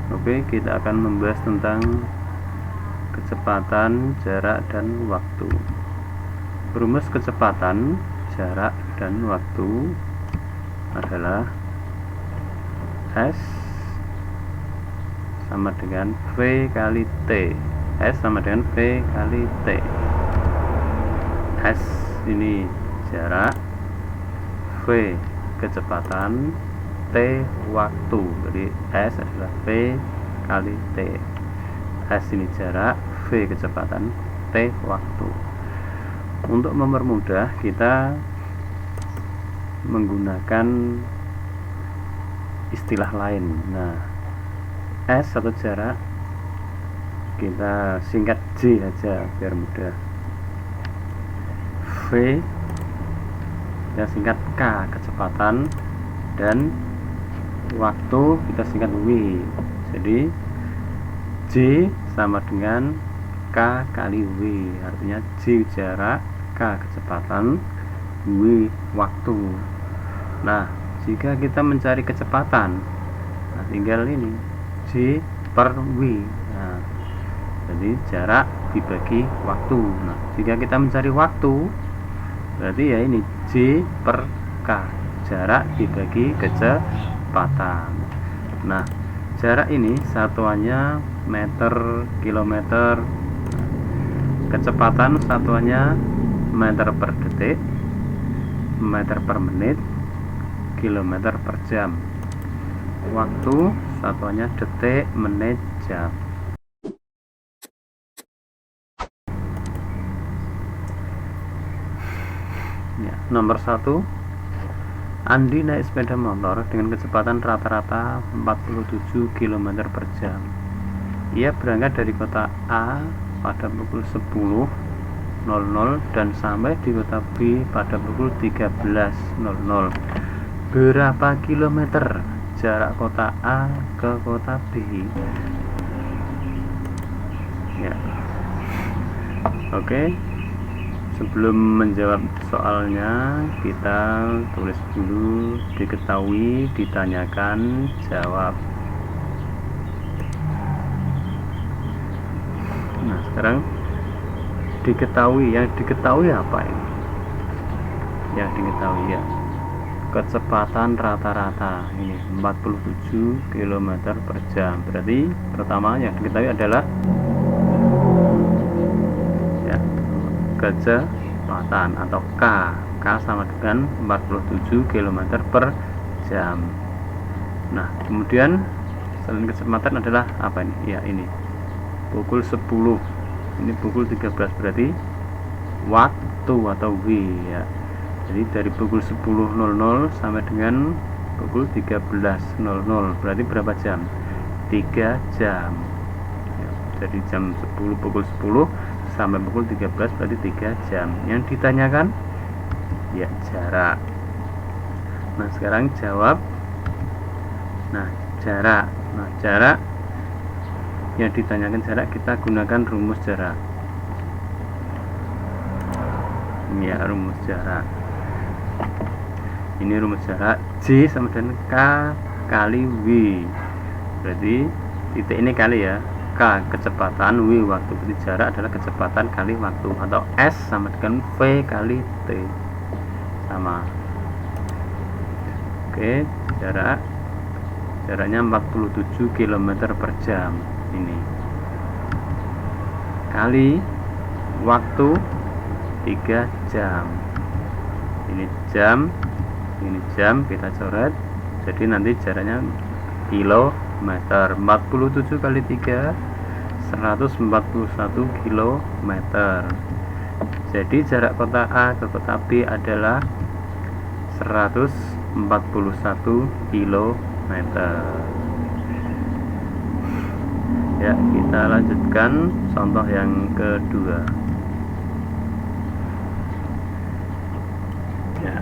Oke, kita akan membahas tentang kecepatan, jarak, dan waktu. Rumus kecepatan, jarak, dan waktu adalah S sama dengan V kali T. S sama dengan V kali T. S ini jarak, V kecepatan, T waktu. Jadi S adalah V kali T. S ini jarak, V kecepatan, T waktu. Untuk mempermudah, kita menggunakan istilah lain. Nah, S atau jarak kita singkat J aja biar mudah. V kita singkat K kecepatan, dan waktu kita singkat W. Jadi J sama dengan K kali W, artinya J jarak, K kecepatan, W waktu. Nah, jika kita mencari kecepatan, nah tinggal ini J per W. Nah, jadi jarak dibagi waktu. Nah, jika kita mencari waktu, berarti ya ini J per K, jarak dibagi kecepatan. Nah, jarak ini satuannya meter, kilometer. Kecepatan satuannya meter per detik, meter per menit, kilometer per jam. Waktu satuannya detik, menit, jam. Ya, nomor 1, Andi naik sepeda motor dengan kecepatan rata-rata 47 km per jam. Ia berangkat dari kota A pada pukul 10.00 dan sampai di kota B pada pukul 13.00. Berapa kilometer jarak kota A ke kota B? Ya. Oke. Sebelum menjawab soalnya, kita tulis dulu diketahui, ditanyakan, jawab. Nah, sekarang diketahui. Yang diketahui apa ini? Yang diketahui ya kecepatan rata-rata ini 47 km per jam. Berarti pertama yang diketahui adalah ya kecepatan atau K. K sama dengan 47 km per jam. Nah, kemudian selain kecepatan adalah apa ini? Ya, ini pukul 10. Ini pukul 13, berarti waktu atau W ya. Jadi dari pukul 10.00 sampai dengan pukul 13.00, berarti berapa jam? 3 jam ya. Jadi jam 10, pukul 10 sampai pukul 13 berarti 3 jam. Yang ditanyakan ya jarak. Nah, sekarang jawab. Nah, jarak. Nah, jarak yang ditanyakan jarak, kita gunakan rumus jarak. Ya, rumus jarak. Ini rumus jarak, J sama dengan K kali W. Berarti titik ini kali ya, K kecepatan, W waktu. Berarti jarak adalah kecepatan kali waktu, atau S sama dengan V kali T. Sama. Oke, jaraknya 47 km per jam ini, kali waktu 3 jam. Ini jam, ini jam, kita coret. Jadi nanti jaraknya kilometer. 47 kali 3 141 kilometer. Jadi jarak kota A ke kota B adalah 141 kilometer. Ya, kita lanjutkan contoh yang kedua. Ya,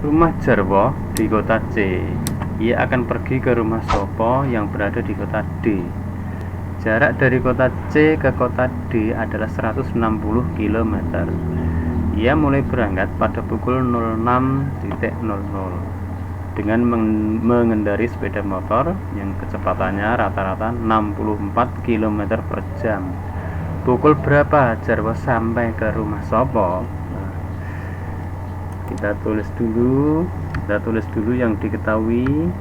rumah Jarwo di kota C. Ia akan pergi ke rumah Sopo yang berada di kota D. Jarak dari kota C ke kota D adalah 160 km. Ia mulai berangkat pada pukul 06.00. dengan mengendari sepeda motor yang kecepatannya rata-rata 64 km per jam. Pukul berapa Jarwo sampai ke rumah Sopo? Nah, kita tulis dulu yang diketahui,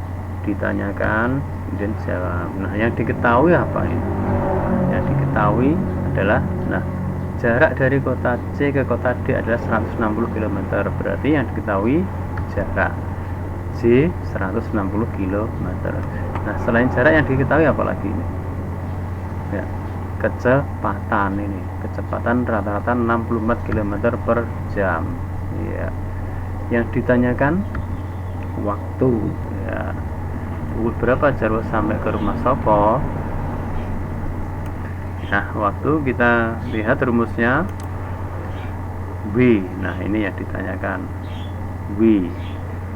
ditanyakan, kemudian jawab. Nah, yang diketahui apa ini? Yang diketahui adalah, jarak dari kota C ke kota D adalah 160 km. Berarti yang diketahui jarak C 160 km. Nah, selain jarak yang diketahui apa lagi ini? Ya, kecepatan ini. Kecepatan rata-rata 64 km per jam. Ya. Yang ditanyakan waktu. Ya. Pukul berapa Jarwo sampai ke rumah Sopo? Nah, waktu kita lihat rumusnya W. Nah, ini yang ditanyakan. W.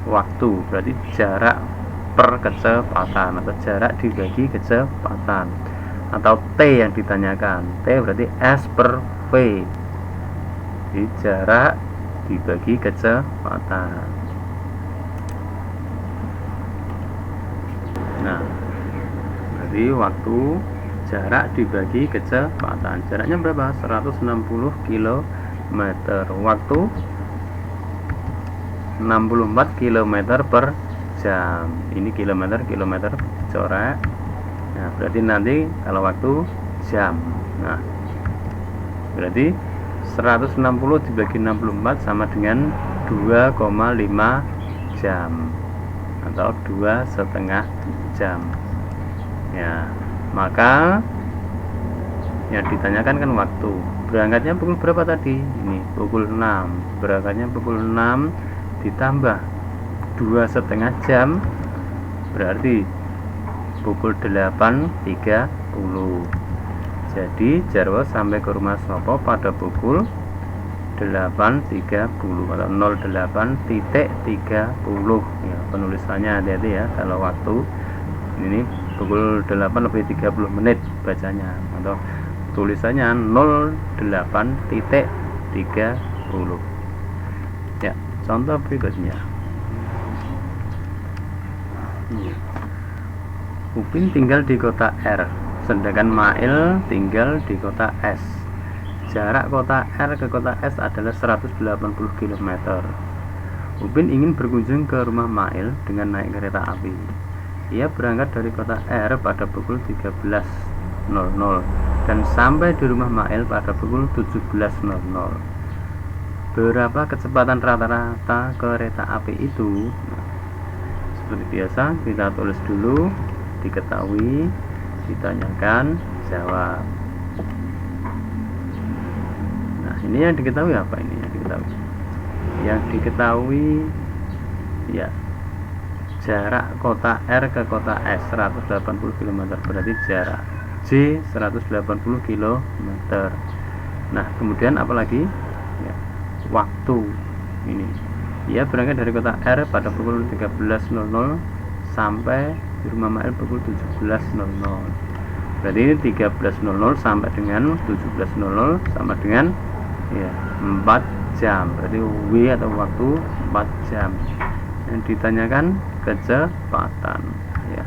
Waktu berarti jarak per kecepatan atau jarak dibagi kecepatan, atau T yang ditanyakan. T berarti S per V. Jadi jarak dibagi kecepatan. Nah, berarti waktu jarak dibagi kecepatan. Jaraknya berapa? 160 km. Waktu 64 km per jam. Ini kilometer coret. Nah, berarti nanti kalau waktu jam. Nah, berarti 160 dibagi 64 sama dengan 2,5 jam atau 2,5 jam. Ya, maka yang ditanyakan kan waktu. Berangkatnya pukul berapa tadi? Ini pukul 6. Berangkatnya pukul 6 ditambah 2,5 jam berarti pukul 8.30. Jadi Jarwo sampai ke rumah Sopo pada pukul 8.30 atau 08.30. Ya, penulisannya hati-hati ya, kalau waktu ini pukul 8:30 bacanya, atau tulisannya 08.30. Ya, contoh berikutnya. Upin tinggal di kota R, sedangkan Mail tinggal di kota S. Jarak kota R ke kota S adalah 180 km. Upin ingin berkunjung ke rumah Mail dengan naik kereta api. Ia berangkat dari kota R pada pukul 13.00 dan sampai di rumah Mail pada pukul 17.00. Berapa kecepatan rata-rata kereta api itu? Seperti biasa, kita tulis dulu, diketahui, ditanyakan, jawab. Nah, ini yang diketahui apa ini? Yang diketahui ya, jarak kota R ke kota S 180 km, berarti jarak J 180 km. Nah, kemudian apa lagi? Ya, waktu ini. Ia berangkat dari kota R pada pukul 13.00 sampai di rumah Mail pukul 17.00. Berarti ini 13.00 sampai dengan 17.00 sama dengan ya 4 jam. Berarti W atau waktu 4 jam. Yang ditanyakan kecepatan. Ya,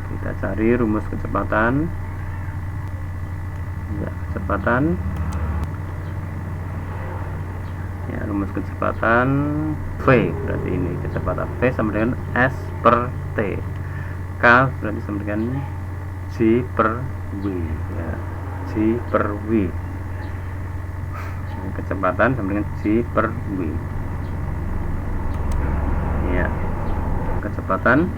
kita cari rumus kecepatan. Ya, kecepatan. Ya, rumus kecepatan V, berarti ini kecepatan V sama dengan S per T. K berarti sama dengan J per W, ya, J per W. Kecepatan sama dengan J per W. Ya, kecepatan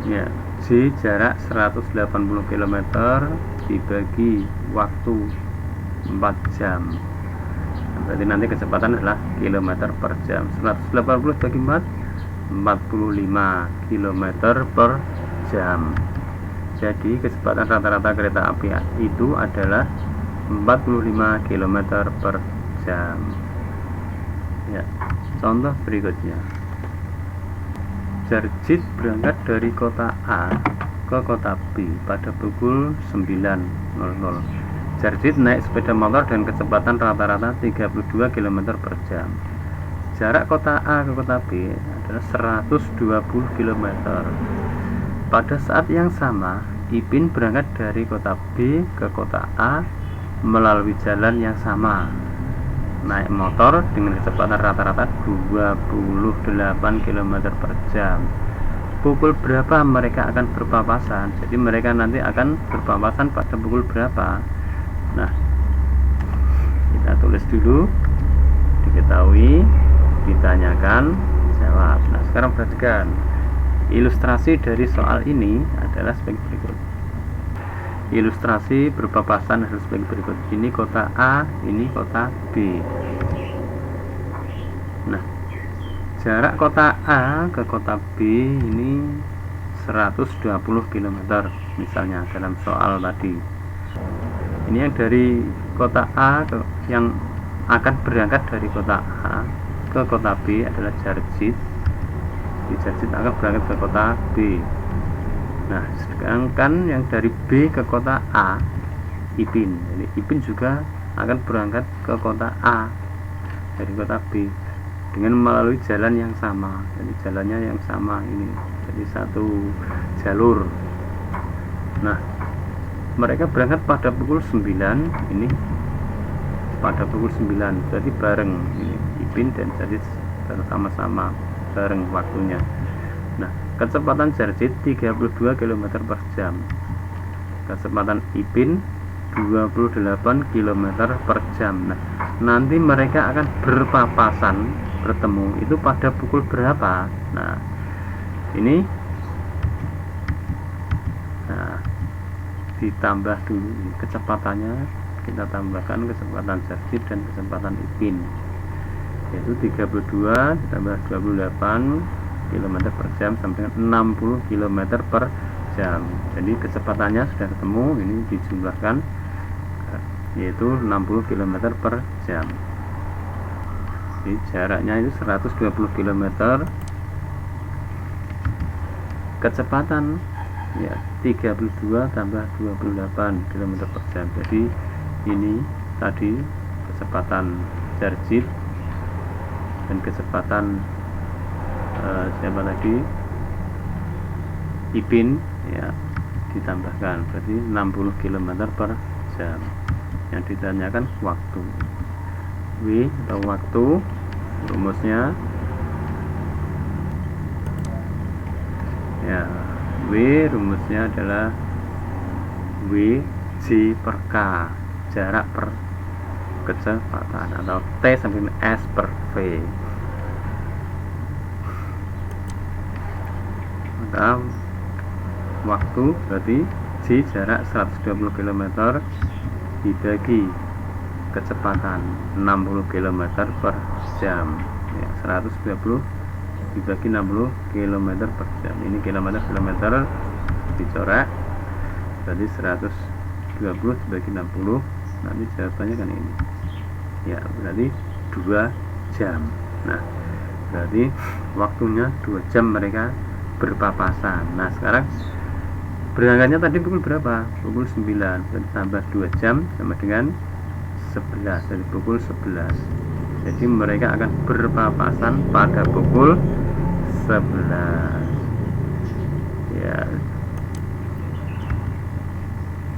ya, J jarak 180 km dibagi waktu 4 jam. Berarti nanti kecepatan adalah kilometer per jam. 180 bagi 4, 45 km per jam. Jadi kecepatan rata-rata kereta api itu adalah 45 km per jam. Ya, contoh berikutnya. Jarjit berangkat dari kota A ke kota B pada pukul 9.00. Jarjit naik sepeda motor dengan kecepatan rata-rata 32 km per jam. jarak kota A ke kota B adalah 120 km. Pada saat yang sama, Ipin berangkat dari kota B ke kota A melalui jalan yang sama, naik motor dengan kecepatan rata-rata 28 km per jam. Pukul berapa mereka akan berpapasan? Jadi mereka nanti akan berpapasan pada pukul berapa? Nah, kita tulis dulu, diketahui, ditanyakan, jawab. Nah, sekarang perhatikan, ilustrasi dari soal ini adalah sebagai berikut. Ilustrasi berpapasan harus sebagai berikut. Ini kota A, ini kota B. Nah, jarak kota A ke kota B ini 120 km misalnya dalam soal tadi. Ini yang dari kota A yang akan berangkat dari kota A ke kota B adalah Jarjit. Di Jarjit akan berangkat ke kota B. Nah, sedangkan yang dari B ke kota A, Ipin. Jadi Ipin juga akan berangkat ke kota A dari kota B dengan melalui jalan yang sama. Jadi jalannya yang sama ini. Jadi satu jalur. Nah, mereka berangkat pada pukul 9, ini pada pukul 9, jadi bareng ini Ipin dan Jarjit sama-sama bareng waktunya. Nah, kecepatan Jarjit 32 km per jam, kecepatan Ipin 28 km per jam. Nah, nanti mereka akan berpapasan, bertemu itu pada pukul berapa? Nah, ini ditambah dulu kecepatannya, kita tambahkan kecepatan Jarjit dan kecepatan Ipin, yaitu 32 ditambah 28 km per jam sampai dengan 60 km per jam. Jadi kecepatannya sudah ketemu, ini dijumlahkan yaitu 60 km per jam. Jadi jaraknya itu 120 km, kecepatan ya 32 tambah 28 km per jam. Jadi ini tadi kecepatan Jarjit dan kecepatan siapa tadi, Ipin ya, ditambahkan berarti 60 km per jam. Yang ditanyakan waktu, W atau waktu, rumusnya ya, W rumusnya adalah W J per K, jarak per kecepatan, atau T sampai S per V. Maka waktu berarti J jarak 120 km dibagi kecepatan 60 km per jam ya, 120 dibagi 60 km per jam. Ini kilometer dicoret, berarti 120 dibagi 60, nanti jawabannya kan ini ya, berarti 2 jam. Nah, berarti waktunya 2 jam mereka berpapasan. Nah, sekarang berangkatnya tadi pukul berapa? Pukul 9, berarti tambah 2 jam sama dengan 11, dari pukul 11. Jadi mereka akan berpapasan pada pukul 11 ya.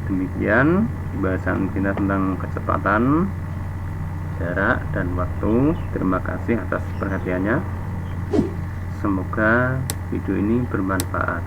Demikian pembahasan kita tentang kecepatan, jarak, dan waktu. Terima kasih atas perhatiannya. Semoga video ini bermanfaat.